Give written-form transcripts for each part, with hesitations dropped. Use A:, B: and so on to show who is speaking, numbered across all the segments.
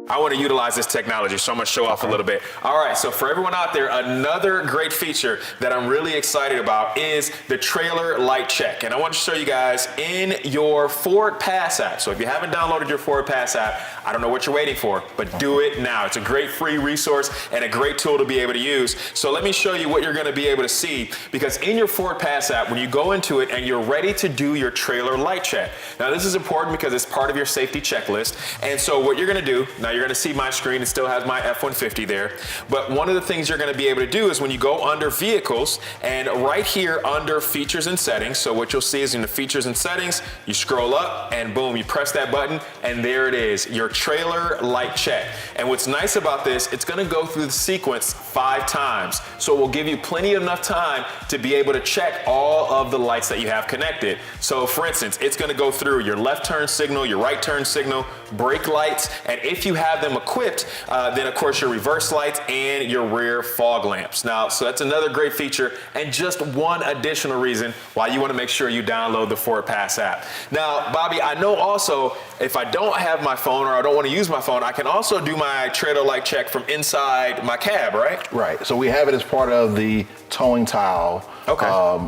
A: I want to utilize this technology, so I'm going to show off a little bit. All right, so for everyone out there, another great feature that I'm really excited about is the trailer light check. And I want to show you guys in your FordPass app. So if you haven't downloaded your FordPass app, I don't know what you're waiting for, but do it now. It's a great free resource and a great tool to be able to use. So let me show you what you're going to be able to see, because in your FordPass app, when you go into it and you're ready to do your trailer light check. Now this is important because it's part of your safety checklist. And so what you're going to do, now you're going to see my screen, it still has my F-150 there. But one of the things you're going to be able to do is when you go under vehicles and right here under features and settings. So what you'll see is in the features and settings, you scroll up and boom, you press that button and there it is, your trailer light check. And what's nice about this, it's going to go through the sequence 5 times. So it will give you plenty enough time to be able to check all of the lights that you have connected. So for instance, it's going to go through your left turn signal, your right turn signal, brake lights, and if you have them equipped, then of course your reverse lights and your rear fog lamps. Now, so that's another great feature and just one additional reason why you want to make sure you download the FordPass app. Now, Bobby, I know also if I don't have my phone or I don't want to use my phone, I can also do my trailer light check from inside my cab, right? Right.
B: So we have it as part of the towing tile.
A: Okay.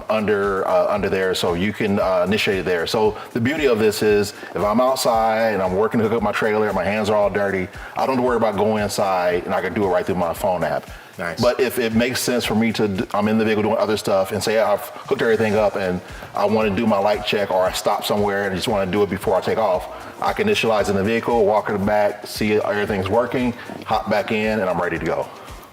B: Under there, so you can initiate it there. So the beauty of this is if I'm outside and I'm working to hook up my trailer, my hands are all dirty, I don't have to worry about going inside and I can do it right through my phone app.
A: Nice.
B: But if it makes sense for me to, I'm in the vehicle doing other stuff and say I've hooked everything up and I want to do my light check or I stop somewhere and just want to do it before I take off, I can initialize in the vehicle, walk in the back, see everything's working, hop back in and I'm ready to go.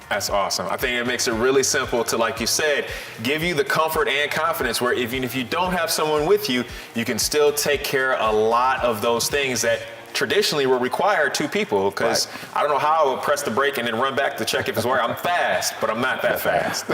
A: That's awesome. I think it makes it really simple to, like you said, give you the comfort and confidence where even if you don't have someone with you, you can still take care of a lot of those things that traditionally will require 2 people, because I don't know how I would press the brake and then run back to check if it's working. I'm fast, but I'm not that fast.